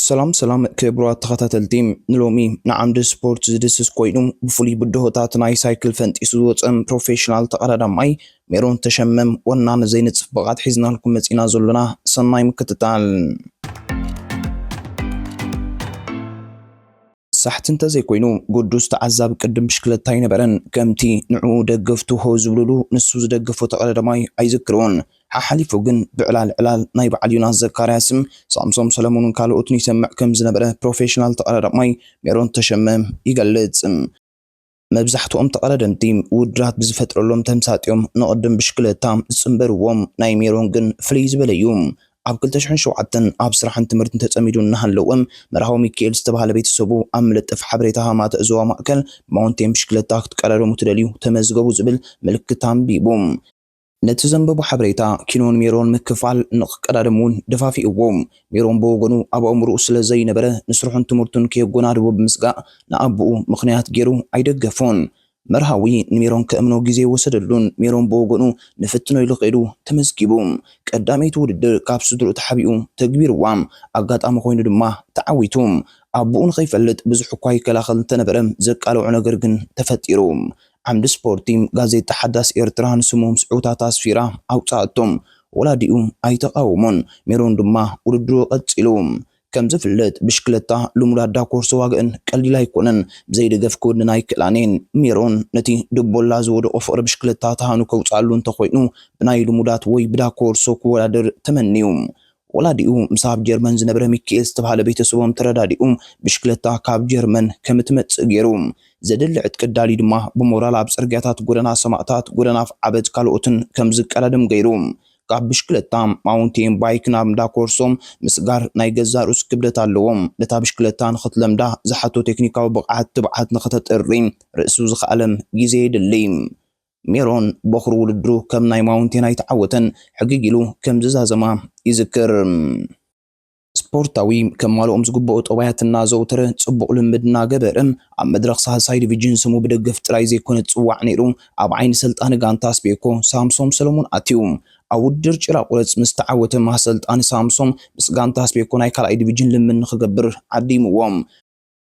ሰላም ክቡራት ተኸታተልቲ ንሎሚ ንዓምዲ ስፖርት ዝድስስ ኮይኑ ብፍሉይ ብድሆታት ናይ ሳይክል ፈንጢሱ ዝወፀም ፕሮፌሽናል ተቐዳዳማይ ሜሮን ተሸመም ወናኒ ዘይንፅፍ ብቕዓት ሒዝናልኩም መፂና ዘለና ሰናይ ምክትታል። ሳሕቲ እንተዘይኮይኑ ቅዱስ ተዓዛቢ ቅድም ብሽክለታ ይነበረን ከምቲ ንዕኡ ደገፍቱ ሆ ዝብልሉ ንሱ ዝደገፎ ተቐዳዳማይ ኣይዝክርዎን። ሓሓሊፉ ግን ብዕላል ናይ በዓል ዮናስ ዘካርያስም ሳምሶም ሰለሞንን ካልኦትን ይሰምዕ ከም ዝነበረ ፕሮፌሽናል ተቐዳዳማይ ሜሮን ተሸመም ይገልጽ። መብዛሕትኦም ተቐዳደምቲ ውድራት ብዝፈጥረሎም ተምሳጢኦም ንቕድም ብሽክለታ ዝፅንበርዎም ናይ ሜሮን ግን ፍልይ ዝበለ እዩ። ኣብ 2007 ኣብ ስራሕን ትምህርትን ተጸሚዱ እናሃለወም መርሃዊ ሚካኤል ዝተባሃለ ቤተሰቡ ኣብ ምልጥፍ ሓበሬታ ሃማተ እዞባ ማእከል ማውንቴን ብሽክለታ ክትቀዳደሙ ትደልዩ ተመዝገቡ ዝብል ምልክት አንቢቡ ነቲ ዘንበቡ ሓበሬታ ኪኖን ሜሮን ምክፋል ንኽቀዳደሙን ደፋፊእዎም። ሜሮን ብወገኑ ኣብ ኣእምሮኡ ስለ ዘይነበረ ንስርሑን ትምህርቱን ከየጎናድቦ ብምስጋእ ንኣቦኡ ምኽንያት ገይሩ ኣይደገፎን። መርሃዊ ንሜሮን ከእምኖ ግዜ ወሰደሉን ሜሮን ብወገኑ ንፍትኖ ኢሉ ኸይዱ ተመዝጊቡ ቀዳመይቲ ውድድር ካብ ስድርኡ ተሓቢኡ ተግቢርዋ ኣጋጣሚ ኮይኑ ድማ ተዓዊቱ ኣቦኡ ንኸይፈልጥ ብዙሕ እኳ ይከላኸል እንተነበረ ዘቃልዑ ነገር ግን ተፈጢሩ። ዓምዲ ስፖርቲ ጋዜጣ ሓዳስ ኤርትራ ንስሞም ስዑታት ኣስፊራ ኣውፃእቶም ወላዲኡ ኣይተቃወሙን። ሜሮን ድማ ውድድሩ ቀፂሉ። ከም ዝፍለጥ ብሽክለታ ልሙዳዳ ኮርሶ ዋግእን ቀሊል ኣይኮነን ብዘይደገፍ ክውድን ኣይክእላኔን። ሜሮን ነቲ ድቦላ ዝወደቆ ፍቅሪ ብሽክለታ ተሃኑ ከውፃሉ እንተኮይኑ ብናይ ልሙዳት ወይ ብዳ ኮርሶ ክወዳደር ተመንዩ። ወላዲኡ ምሳብ ጀርመን ዝነበረ ሚካኤል ዝተባሃለ ቤተሰቦም ተረዳዲኡ ብሽክለታ ካብ ጀርመን ከም ትመጽእ ገይሩ ዘደሊ ዕጥቅዳሊ ድማ ብሞራል ኣብ ጽርግያታት ጎደና ሰማዕታት ጎደና ዓበድ ካልኦትን ከም ዝቀዳደም ገይሩ ካብ ብሽክለታ ማውንቴን ባይክ ናብ ዳ ኮርሶም ምስጋር ናይ ገዛ ርእሱ ክብደት ኣለዎም። ነታ ብሽክለታ ንኽትለምዳ ዝሓቶ ቴክኒካዊ ብቕዓት ትብዓት ንኽተጥሪ ርእሱ ዝኸኣለም ግዜ የድሊ። ሜሮን በኽሪ ውድድሩ ከም ናይ ማውንቴን ኣይተዓወተን ሕጊግ ኢሉ ከም ዝዛዘማ ይዝክር። ስፖርታዊ ከማልኦም ዝግብኦ ጠባያትና ዘውትረ ጽቡቕ ልምድ እናገበረ ኣብ መድረኽ ሳልሳይ ዲቪዥን ስሙ ብደገፍ ጥራይ ዘይኮነ ጽዋዕ ነይሩ ኣብ ዓይኒ ሰልጣኒ ጋንታ ስፔኮ ሳምሶም ሰለሞን ኣትዩ። ኣብ ውድድር ጭራቁረፅ ምስ ተዓወተ ማሰልጣኒ ሳምሶም ምስ ጋንታ ስፔኮ ናይ ካልኣይ ዲቪዥን ልምድ ንኽገብር ዓዲምዎም።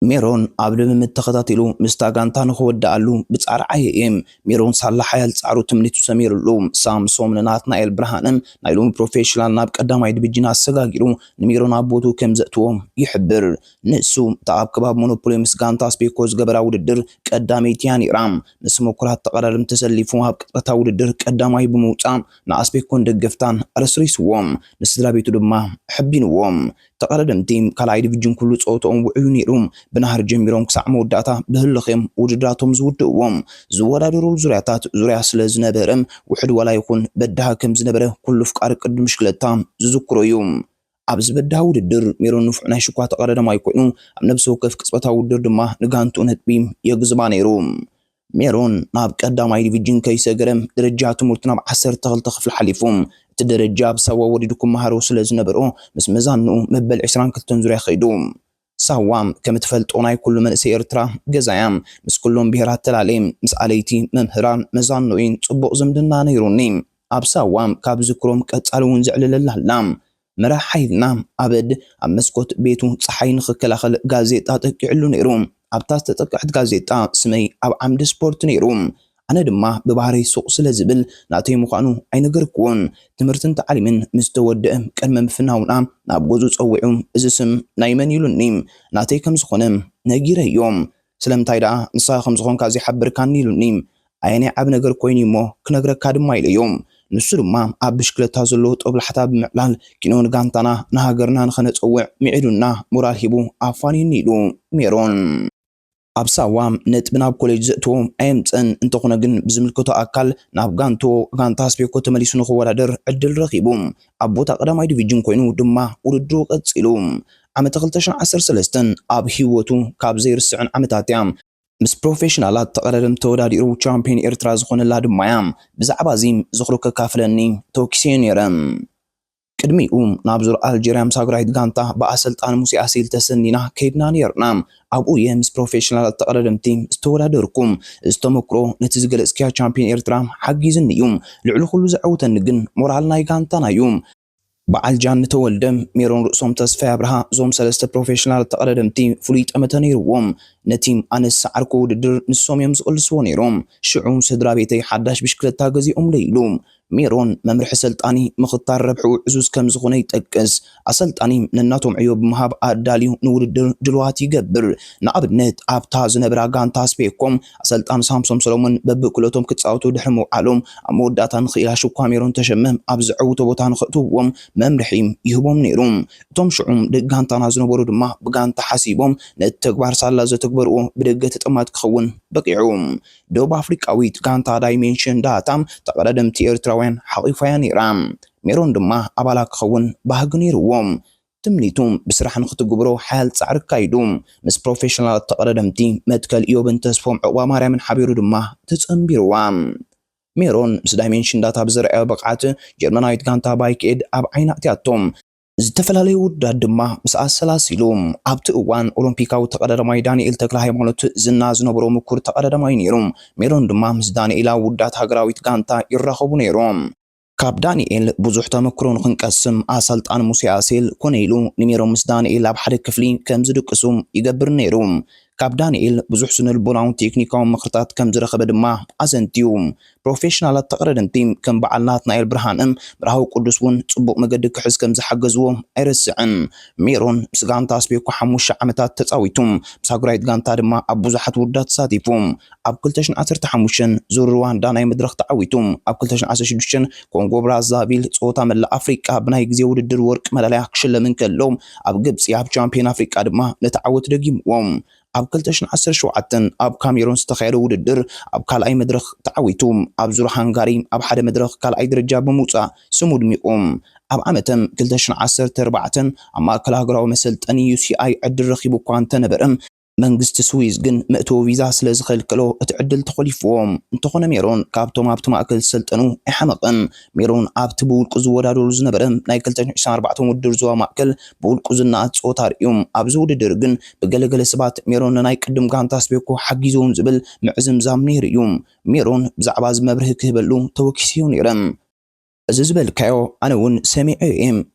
ሜሮን ኣብ ልምምድ ተኸታቲሉ ምስታ ጋንታ ንኽወዳኣሉ ብጻርዓየ እየም ሜሮን ሳላ ሓያል ጻዕሩ ትምኒቱ ሰሚሩሉ። ሳምሶም ንናትናኤል ብርሃንም ናይ ሎሚ ፕሮፌሽናል ናብ ቀዳማይ ዲቪዥን ኣሰጋጊሩ ንሜሮን ኣቦቱ ከም ዘእትዎም ይሕብር። ንሱ ኣብ ከባቢ ሞኖፖሊ ምስ ጋንታ ስፔኮ ዝገበራ ውድድር ቀዳመይቲ እያ ነይራ። ምስ ሙኩራት ተቐዳድም ተሰሊፉ ኣብ ቅጥረታ ውድድር ቀዳማይ ብምውፃእ ንኣስፔኮን ደገፍታን ኣረስሪስዎም ንስድራ ቤቱ ድማ ሕቢንዎም። ተቐዳደምቲ ካልኣይ ዲቪዥን ኩሉ ፆቶኦም ውዕዩ ነይሩ። ብናህር ጀሚሮም ክሳዕ መወዳእታ ብህልኽዮም ውድድራቶም ዝውድእዎም ዝወዳደሩ ዙርያ ስለ ዝነበረ ውሕድ ዋላ ይኹን በዳሃ ከም ዝነበረ ኩሉ ፍቃሪ ቅድም ብሽክለታ ዝዝክሮ እዩ። ኣብ ዝበዳሃ ውድድር ሜሮን ንፉዕ ናይ ሽኳ ተቐዳዳማይ ኮይኑ ኣብ ነብሲ ወከፍ ቅፅበታዊ ውድድር ድማ ንጋንትኡ ነጥቢ የግዝማ ነይሩ። ሜሮን ናብ ቀዳማይ ዲቪዥን ከይሰገረ ደረጃ ትምህርቱ ናብ 12 ክፍሊ ሓሊፉ እቲ ደረጃ ኣብ ሳዋ ወዲዱ ክመሃሮ ስለ ዝነበሮ ምስ መዛንኡ መበል 22 ዙርያ ኸይዱ። ሳዋ ከም ትፈልጦ ናይ ኩሉ መንእሰይ ኤርትራ ገዛያ ምስ ኩሎም ብሄራት ተላለየ ምስ ኣለይቲ መምህራን መዛንኡን ጽቡቕ ዝምድና ነይሩኒ። ኣብ ሳዋ ካብ ዝክሮም ቀጻሊ እውን ዝዕልለላ መራሓይና ኣበድ ኣብ መስኮት ቤቱ ፀሓይ ንኽከላኸል ጋዜጣ ጠቂዕሉ ነይሩ። ኣብታ ዝተጠቅዐት ጋዜጣ ስመይ ኣብ ዓምዲ ስፖርት ነይሩ። ኣነ ድማ ብባህረይ ሱቕ ስለ ዝብል ናተይ ምዃኑ ኣይነገርክዎን። ትምህርትን ተዓሊምን ምስ ተወድአ ቀድመ ምፍናውና ናብ ገዙ ፀዊዑ እዚ ስም ናይ መን ኢሉኒ ናተይ ከም ዝኾነ ነጊረዮም። ስለምንታይ ደኣ ንስኻ ከም ዝኾንካ ዘይሓብርካኒ ኢሉኒ። ኣየናይ ዓብ ነገር ኮይኑ እሞ ክነግረካ ድማ ኢለዮም። ንሱ ድማ ኣብ ብሽክለታ ዘለዎ ጦብላሕታ ብምዕላል ኪኖን ጋንታና ንሃገርና ንኸነፀውዕ ሚዒዱና ሞራል ሂቡ ኣፋኒኒ ኢሉ ሜሮን ኣብ ሳዋ ነጥቢ ናብ ኮሌጅ ዘእትዎ ኣየምፀን እንተኾነ ግን ብዝምልከቶ ኣካል ናብ ጋንታ ስፔኮ ተመሊሱ ንኽወዳደር ዕድል ረኺቡ ኣብ ቦታ ቀዳማይ ዲቪዥን ኮይኑ ድማ ውድድሩ ቀፂሉ። ዓመት 2013 ኣብ ህይወቱ ካብ ዘይርስዕን ዓመታት እያ ምስ ፕሮፌሽናላት ተቐዳደም ተወዳዲሩ ቻምፒዮን ኤርትራ ዝኾነላ ድማ እያ። ብዛዕባ እዚ ዝኽሮ ከካፍለኒ ተወኪሰ ነይረ። ቅድሚኡ ናብ ዙር ኣልጀርያ ምሳግራይት ጋንታ ብኣሰልጣኒ ሙሴ ኣሴል ተሰኒና ከይድና ነርና። ኣብኡ እየ ምስ ፕሮፌሽናላት ተቐዳደምቲ ዝተወዳደርኩም። ዝተመክሮ ነቲ ዝገለጽክያ ቻምፒዮን ኤርትራ ሓጊዝኒ እዩ። ልዕሊ ኩሉ ዘዕውተኒ ግን ሞራል ናይ ጋንታና እዩ። በዓል ጃን ተወልደም ሜሮን ርእሶም ተስፋ ያብርሃ ዞም ሰለስተ ፕሮፌሽናል ተቀደደምቲ ፍሉይ ጠመተ ነይርዎም ነቲም ኣነስ ሰዓርኮ ውድድር ንሶም እዮም ዝቕልስዎ ነይሮም ሽዑ ስድራ ቤተይ ሓዳሽ ብሽክለታ ገዚኦም ለይሉ ሜሮን መምርሒ ሰልጣኒ ምኽታር ረብሑ ዕዙዝ ከም ዝኾነ ይጠቅስ ኣሰልጣኒ ነናቶም ዕዮ ብምሃብ ኣዳልዩ ንውድድር ድልዋት ይገብር ንኣብነት ኣብታ ዝነበራ ጋንታ ስፔኮም ኣሰልጣን ሳምሶም ሰሎሞን በብክለቶም ክጻወቱ ድሕሪ ምውዓሎም ኣብ መወዳእታ ንኽኢላ ሽኳ ሜሮን ተሸመም ኣብ ዝዕውቶ ቦታ ንኽእትውዎም መምርሒ ይህቦም ነይሮም እቶም ሽዑም ደጋንታና ዝነበሩ ድማ ብጋንታ ሓሲቦም ነቲ ተግባር ሳላ ዘተግበርዎ ብደገ ተጠማት ክኸውን በቂዑም ደቡብ ኣፍሪቃዊት ጋንታ ዳይሜንሽን ዳታም ተቀዳደምቲ ኤርትራውያን ሓቂፋያ ነይራ ሜሮን ድማ ኣባላ ክኸውን ባህጊ ነይርዎም ትምኒቱም ብስራሕ ንኽትግብሮ ሓያል ጻዕሪ ካይዱ ምስ ፕሮፌሽናል ተቀዳደምቲ መትከል ኢዮብን ተስፎም ዕቋ ማርያምን ሓቢሩ ድማ ተጸምቢርዋ ሜሮን ምስ ዳይሜንሽን ዳታ ብዝረአዮ ብቕዓት ጀርመናዊት ጋንታ ባይክኤድ ኣብ ዓይና ኣትያቶም ዝተፈላለዩ ውዳት ድማ ምስ ኣሰላሲሉ ኣብቲ እዋን ኦሎምፒካዊ ተቀዳዳማይ ዳንኤል ተክለ ሃይማኖት ዝና ዝነበሮ ምኩር ተቀዳዳማይ ነይሩ ሜሮን ድማ ምስ ዳንኤላ ውዳት ሃገራዊት ጋንታ ይራኸቡ ነይሮም ካብ ዳንኤል ብዙሕ ተመክሮ ንኽንቀስም ኣሰልጣን ሙሴ ኣሴል ኮነይሉ ንሜሮን ምስ ዳንኤል ኣብ ሓደ ክፍሊ ከም ዝድቅሱ ይገብር ነይሩ ካብ ዳንኤል ብዙሕ ስነልቦናውን ቴክኒካውን ምኽርታት ከም ዝረኸበ ድማ ኣዘንትዩ ፕሮፌሽናላት ተቀዳደምቲ ከም በዓል ናትናኤል ብርሃንም ብርሃው ቅዱስ እውን ጽቡቕ መገዲ ክሕዝ ከም ዝሓገዝዎ ኣይርስዕን ሜሮን ምስ ጋንታ ስፔኮ 5 ዓመታት ተጻዊቱ ምስ ሃገራዊት ጋንታ ድማ ኣብ ብዙሓት ውዳት ተሳቲፉ ኣብ 2015 ዙር ሩዋንዳ ናይ መድረኽ ተዓዊቱ ኣብ 2016 ኮንጎ ብራዛቪል ጾታ መላእ ኣፍሪቃ ብናይ ግዜ ውድድር ወርቂ መዳልያ ክሽለምን ከሎ ኣብ ግብፂ ኣብ ቻምፒዮን ኣፍሪቃ ድማ ነተዓወት ደጊምዎም ኣብ 2017 ኣብ ካሜሩን ዝተኻየደ ውድድር ኣብ ካልኣይ መድረኽ ተዓዊቱ ኣብ ዙር ሃንጋሪ ኣብ ሓደ መድረኽ ካልኣይ ደረጃ ብምውፃእ ስሙ ድሚቆም ኣብ ዓመተም 2014 ኣብ ማእከል ሃገራዊ መሰልጠኒ UCI ዕድል ረኺቡ እኳ እንተነበረ መንግስቲ ስዊዝ ግን መእተዊ ቪዛ ስለ ዝኸልከሎ እቲ ዕድል ተኸሊፍዎም እንተኾነ ሜሮን ካብቶም ኣብቲ ማእከል ዝሰልጠኑ ኣይሓመቐን ሜሮን ኣብቲ ብውልቁ ዝወዳደሩ ዝነበረ ናይ 2024 ውድድር ዞባ ማእከል ብውልቁ ዝናኣት ጾታ ርዮም ኣብዚ ውድድር ግን ብገለገለ ሰባት ሜሮን ናይ ቅድም ጋንታ ስፔኮ ሓጊዞም ዝብል ምዕዝምዛም ነይሩ እዩ ሜሮን ብዛዕባ ዝመብርህ ክህበሉ ተወኪሲዩ ነይረ እዚ ዝበልካዮ ኣነ እውን ሰሚዐ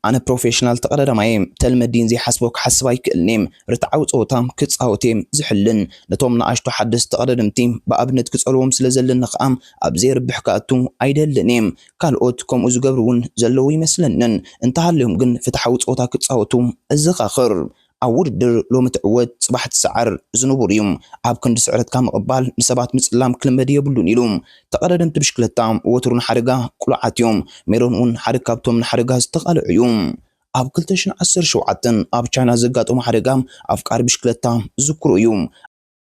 ኣነ ፕሮፌሽናል ተቀዳዳማይ ተልመዲን ዘይሓስቦ ክሓስብ ኣይክእልኒ ርትዓዊ ጾታ ክጻወት ዝሕልን ነቶም ንኣሽቱ ሓደስ ተቀዳደምቲ ብኣብነት ክጸልዎም ስለ ዘለና ከዓ ኣብ ዘይርብሕ ከኣቱ ኣይደልን ካልኦት ከምኡ ዝገብሩ እውን ዘለዉ ይመስለንን እንተሃልዮም ግን ፍትሓዊ ጾታ ክጻወቱ እዝኻኽር ኣብ ውድድር ሎሚ ትዕወት ጽባሕቲ ሰዓር ዝንቡር እዩ ኣብ ክንዲ ስዕረትካ ምቕባል ንሰባት ምጽላም ክልመድ የብሉን ኢሉ ተቀዳደምቲ ብሽክለታ ወትሩን ሓደጋ ቁልዓት እዮም ሜሮን እውን ሓደ ካብቶም ንሓደጋ ዝተቃልዑ እዩ ኣብ 2017 ኣብ ቻይና ዘጋጠሙ ሓደጋ ኣፍቃሪ ብሽክለታ ዝዝክሩ እዩ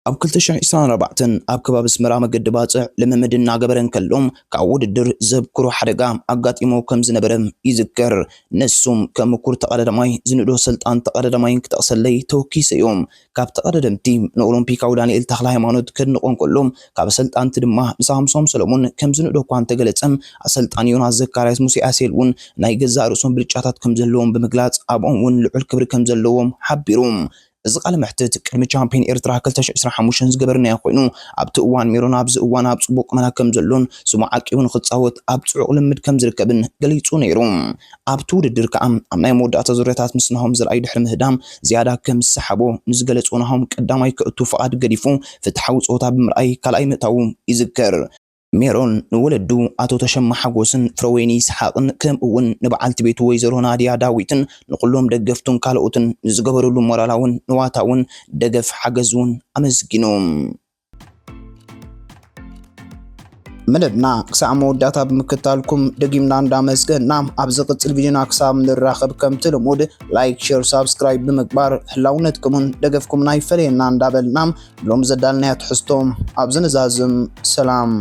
ኣብ 2024 ኣብ ከባቢ ስመራ መገዲ ባጽዕ ልምምድ እናገበረን ከሎም ካብ ውድድር ዘብክሩ ሓደጋ ኣጋጢሞ ከም ዝነበረ ይዝከር ንሱም ከም ምኩር ተቀዳዳማይ ዝንዶ ስልጣን ተቀዳዳማይን ክጠቕሰለይ ተወኪሰ እዮም ካብ ተቀዳደምቲ ንኦሎምፒካዊ ዳንኤል ተክለ ሃይማኖት ከድንቆን ከሎም ካብ ሰልጣንቲ ድማ ሳምሶም ሰሎሞን ከም ዝንዶ እኳ እንተገለጸም ኣሰልጣን ዮናስ ዘካርያስ ሙሴ ኣሴል እውን ናይ ገዛእ ርእሶም ብልጫታት ከም ዘለዎም ብምግላጽ ኣብኦም እውን ልዑል ክብሪ ከም ዘለዎም ሓቢሮም እዚ ቃል ምሕትት ቅድሚ ቻምፒዮን ኤርትራ 2025 ዝገበርናዮ ኮይኑ ኣብቲ እዋን ሜሮን ኣብዚ እዋን ኣብ ጽቡቕ ቁመና ከም ዘሎን ስሙ ዓቂቡ ንኽጻወት ኣብ ጽዑቕ ልምድ ከም ዝርከብን ገሊጹ ነይሩ ኣብቲ ውድድር ከዓ ኣብ ናይ መወዳእታ ዙርያታት ምስ ናሆም ዝረኣይ ድሕሪ ምህዳም ዝያዳ ከም ዝሰሓቦ ንዝገለጹ ናሆም ቀዳማይ ክእቱ ፍቓድ ገዲፉ ፍትሓዊ ጾታ ብምርኣይ ካልኣይ ምእታው ይዝከር ሜሮን ንወለዱ ኣቶ ተሸማ ሓጎስን ፍረወይኒ ይስሓቅን ከምኡውን ንበዓልቲ ቤቱ ወይዘሮ ናድያ ዳዊትን ንኩሎም ደገፍቱን ካልኦትን ዝገበረሉ ሞራላውን ንዋታውን ደገፍ ሓገዝውን ኣመስጊኖም መደብና ክሳዕ መወዳእታ ብምክታልኩም ደጊምና እንዳመስገና ኣብ ዝቅጽል ቪድዮና ክሳብ ንራኸብ ከም ትልሙድ ላይክ ሼር ሳብስክራይብ ብምግባር ህላውነትኩምን ደገፍኩምና ይፈለየና እንዳበልና ብሎም ዘዳልናያ ትሕዝቶም ኣብ ዝንዛዝም ሰላም